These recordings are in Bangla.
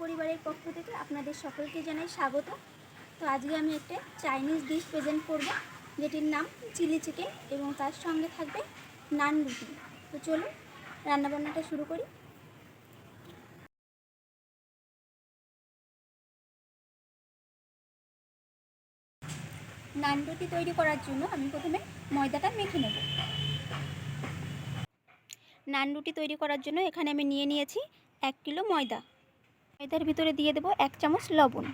পরিবারের পক্ষ থেকে আপনাদের সকলকে জানাই স্বাগত। তো আজকে আমি একটা চাইনিজ ডিশ প্রেজেন্ট করব, যেটির নাম চিলি চিকেন, এবং তার সঙ্গে থাকবে নান রুটি। তো চলুন রান্নাবান্নাটা শুরু করি। নান রুটি তৈরি করার জন্য আমি প্রথমে ময়দাটা মেখে নেব। নান রুটি তৈরি করার জন্য এখানে আমি নিয়ে নিয়েছি 1 কিলো ময়দা। ময়দার ভিতরে দিয়ে দেব 1 চামচ লবণ।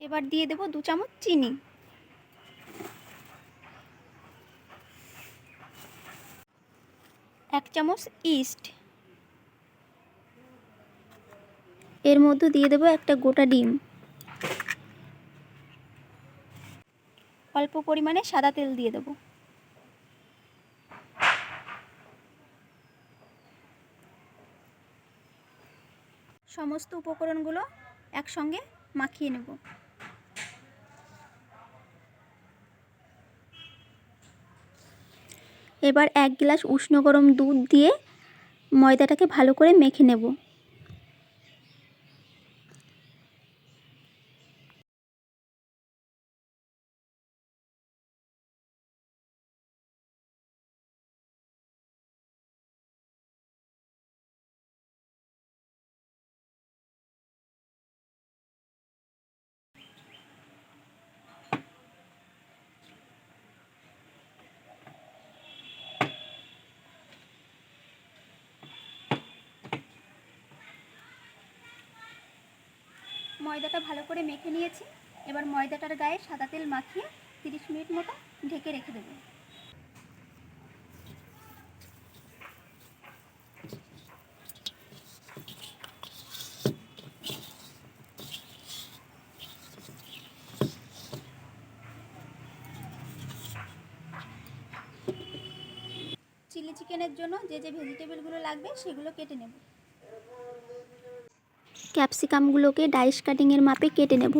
এবার দিয়ে দেব 2 চামচ চিনি। এক চামচ ইস্ট। এর মধ্যে দিয়ে দেব একটা গোটা ডিম। অল্প পরিমাণে সাদা তেল দিয়ে দেব। সমস্ত উপকরণগুলো একসঙ্গে মাখিয়ে নেব। এবার 1 গ্লাস উষ্ণ গরম দুধ দিয়ে ময়দাটাকে ভালো করে মেখে নেব। ময়দাটা ভালো করে মেখে নিয়েছি। এবার ময়দাটার গায়ে সাদা তেল মাখিয়ে 30 মিনিট মতো ঢেকে রেখে দেব। চিলি চিকেনের জন্য যে যে ভেজিটেবলগুলো লাগবে সেগুলো কেটে নেব। ক্যাপসিকামগুলোকে ডাইস কাটিংয়ের মাপে কেটে নেব।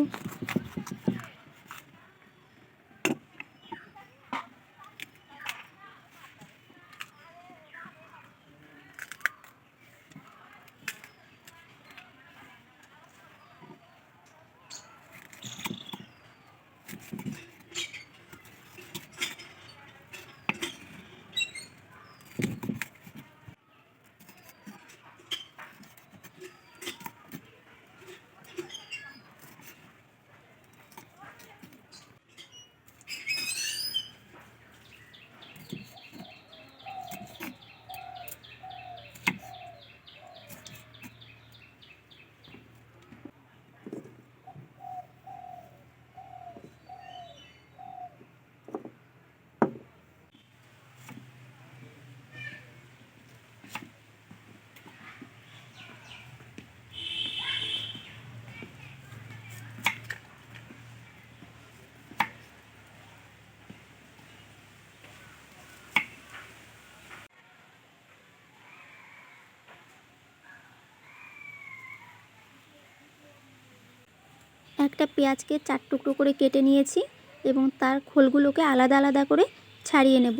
একটা পেঁয়াজকে 4 টুকরো করে কেটে নিয়েছি এবং তার খোলগুলোকে আলাদা আলাদা করে ছাড়িয়ে নেব।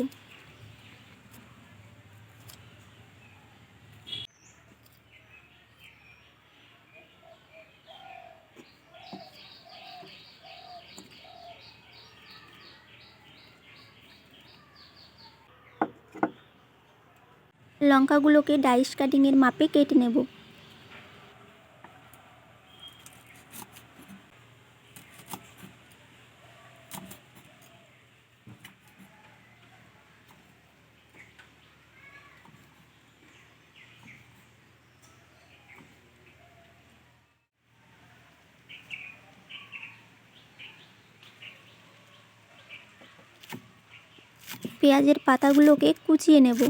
লঙ্কাগুলোকে ডাইস কাটিংয়ের মাপে কেটে নেব। পেঁয়াজের পাতাগুলোকে কুচিয়ে নেব।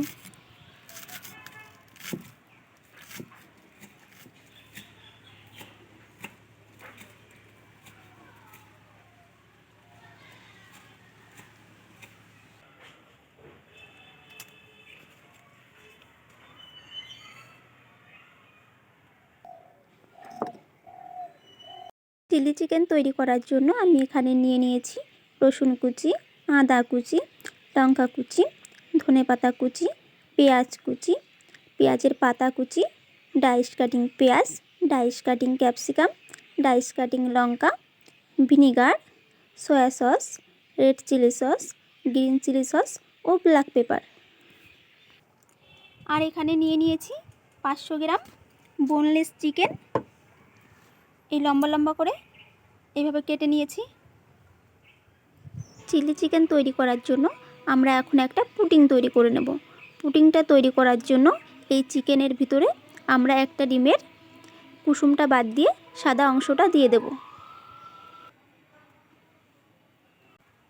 চিলি চিকেন তৈরি করার জন্য আমি এখানে নিয়ে নিয়েছি রসুন কুচি, আদা কুচি, লঙ্কা কুচি, ধনেপাতা কুচি, পেঁয়াজ কুচি, পেঁয়াজের পাতা কুচি, ডাইস কাটিং পেঁয়াজ, dice cutting capsicum, dice cutting লঙ্কা, vinegar, soya sauce, red chilli sauce, green chilli sauce ও ব্ল্যাক পেপার। আর এখানে নিয়ে নিয়েছি 500 গ্রাম বোনলেস চিকেন। এই লম্বা লম্বা করে এইভাবে কেটে নিয়েছি। চিলি চিকেন তৈরি করার জন্য আমরা এখন একটা পুডিং তৈরি করে নেব। পুডিংটা তৈরি করার জন্য এই চিকেনের ভিতরে আমরা একটা ডিমের কুসুমটা বাদ দিয়ে সাদা অংশটা দিয়ে দেব।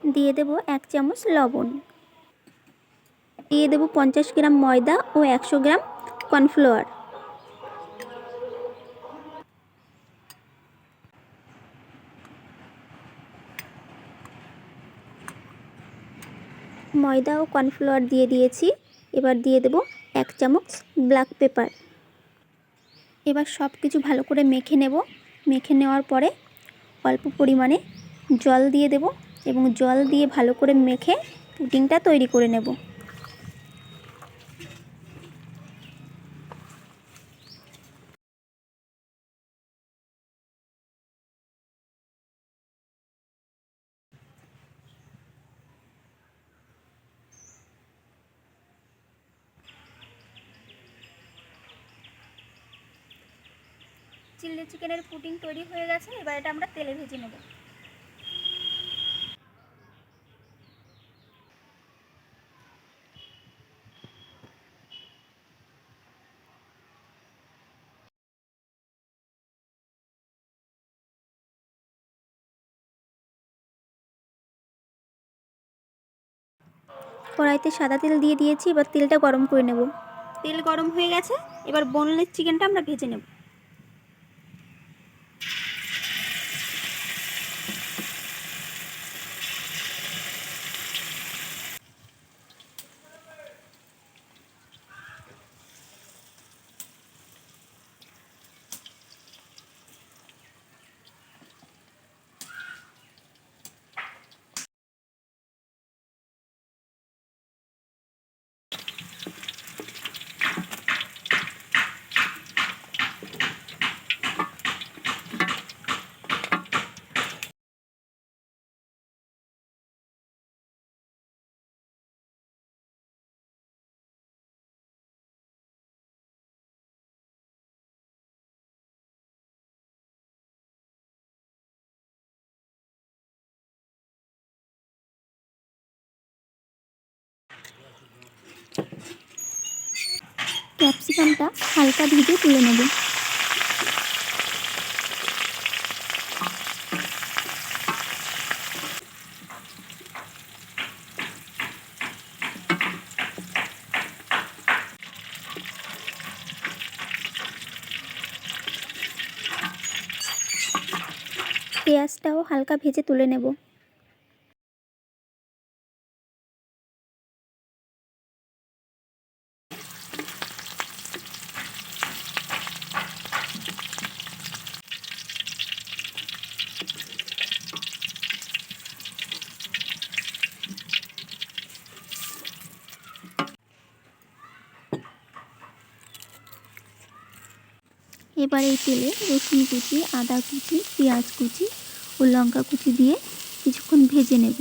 দিয়ে দেব 1 চামচ লবণ। দিয়ে দেব 50 গ্রাম ময়দা ও 100 গ্রাম কর্নফ্লাওয়ার। ময়দা ও কর্নফ্লাওয়ার দিয়ে দিয়েছি। এবার দিয়ে দেব 1 চামচ ব্ল্যাক পেপার। এবার সব কিছু ভালো করে মেখে নেব। মেখে নেওয়ার পরে অল্প পরিমাণে জল দিয়ে দেব এবং জল দিয়ে ভালো করে মেখে পুডিংটা তৈরি করে নেব। চিলি চিকেনের পুডিং তৈরি হয়ে গেছে। এবার এটা আমরা তেলে ভেজে নেব। কড়াইতে সাদা তেল দিয়ে দিয়েছি। এবার তেলটা গরম করে নেব। তেল গরম হয়ে গেছে। এবার বোনলেস চিকেনটা আমরা ভেজে নেব। ক্যাপসিকামটা হালকা ভেজে তুলে নেব। পেঁয়াজটাও হালকা ভেজে তুলে নেব। এবার এই তেলে রসুন কুচি, আদা কুচি, পেঁয়াজ কুচি ও লঙ্কা কুচি দিয়ে কিছুক্ষণ ভেজে নেব।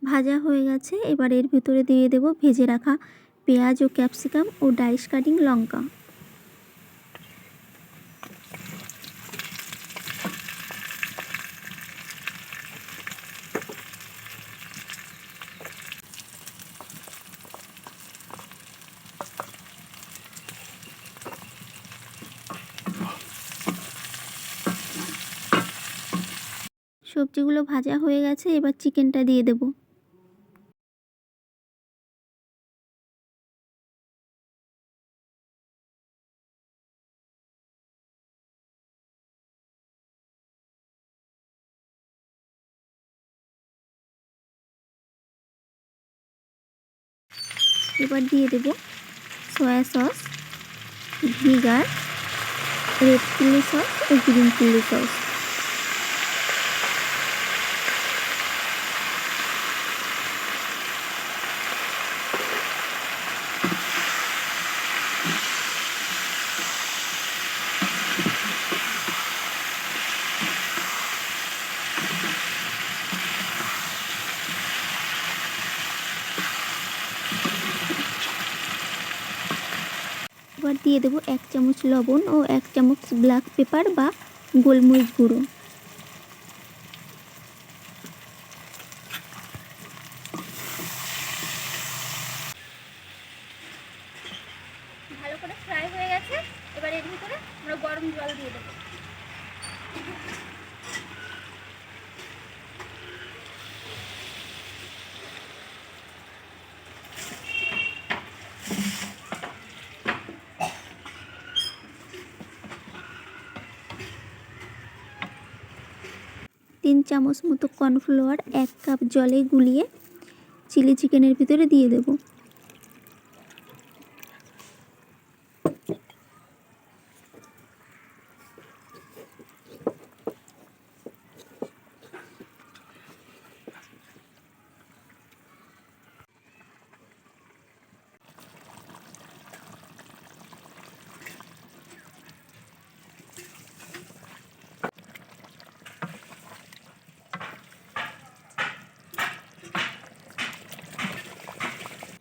ভাজা হয়ে গেছে। এবার এর ভিতরে দিয়ে দেব ভেজে রাখা পেঁয়াজ ও ক্যাপসিকাম ও ডাইস কাটিং লঙ্কা। সবজিগুলো ভাজা হয়ে গেছে। এবার চিকেনটা দিয়ে দেব। এবার দিয়ে দেব soya sauce, vinegar red chilli sauce ও গ্রিন চিলি সস। এবার দিয়ে দেবো 1 চামচ লবণ ও 1 চামচ ব্ল্যাক পেপার বা গোলমরিচ গুঁড়ো। ভালো করে ফ্রাই হয়ে গেছে। এবার এর ভিতরে আমরা গরম জল দিয়ে দেবো। তিন চামচ মতো কর্নফ্লাওয়ার 1 কাপ জলে গুলিয়ে চিলি চিকেনের ভিতরে দিয়ে দেব।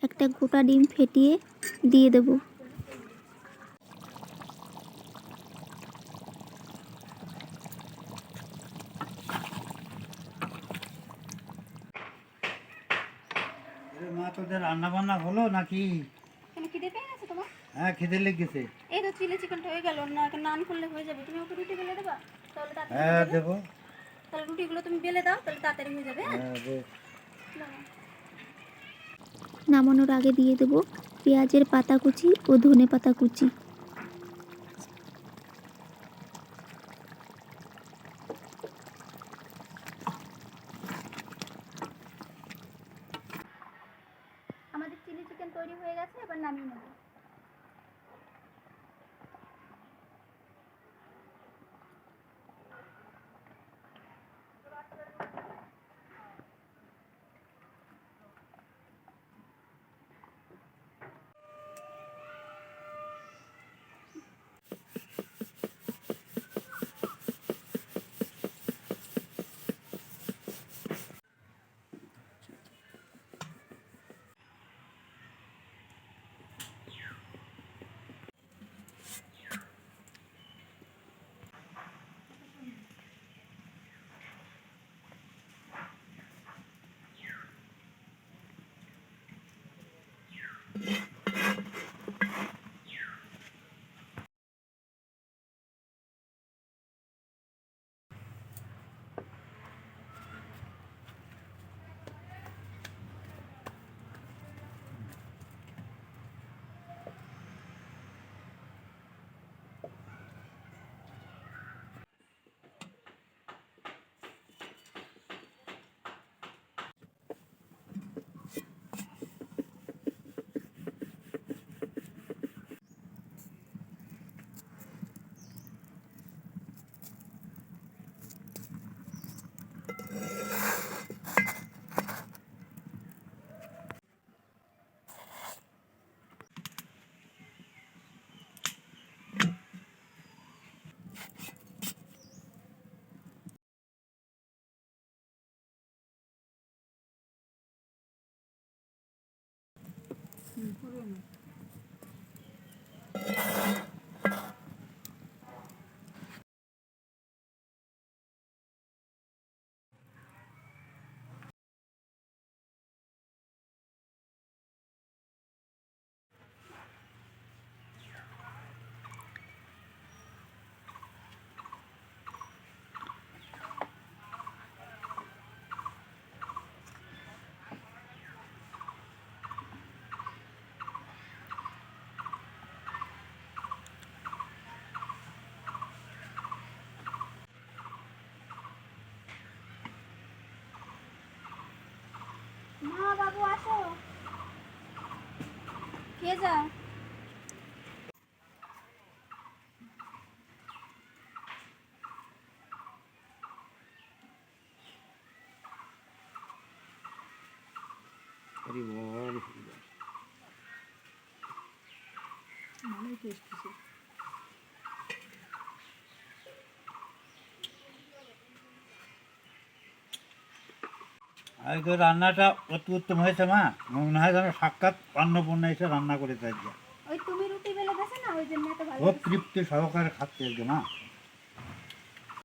একটা গোটা ডিম ফেটিয়ে দিয়ে দেব। মা তোদের রান্না বান্না হলো নাকি? কেন খিদে পেয়ে গেছে তোমার? হ্যাঁ খিদে লেগেছে। এই তো চিলি চিকেনটা হয়ে গেল না, নান করলে হয়ে যাবে। তুমি ওকে রুটি বেলে দেবা, তাহলে তাড়াতাড়ি হয়ে হ্যাঁ যাবে। দেবো। তাহলে রুটিগুলো তুমি বেলে দাও, তাহলে তাড়াতাড়ি হয়ে যাবে। হ্যাঁ বেশ। নামানোর আগে দিয়ে দেব পেঁয়াজের পাতা কুচি ও ধনে পাতা কুচি। আমাদের চিলি চিকেন তৈরি হয়ে গেছে, এবার নামিয়ে নেব। মা বাবু আসো, খেয়ে যাও। হরি বল ভালোই টেস্ট আছে। আজ তো রান্নাটা অতি উত্তম হয়েছে মা, মনে হয় যেন সাক্ষাৎ অন্নপূর্ণা এসে রান্না করে তাই ওই তুমি রুটি বেলে গেছে না, ওই জন্য এত ভালো খুব হয়েছে। তৃপ্তি সহকারে খাচ্ছে আজকে মা।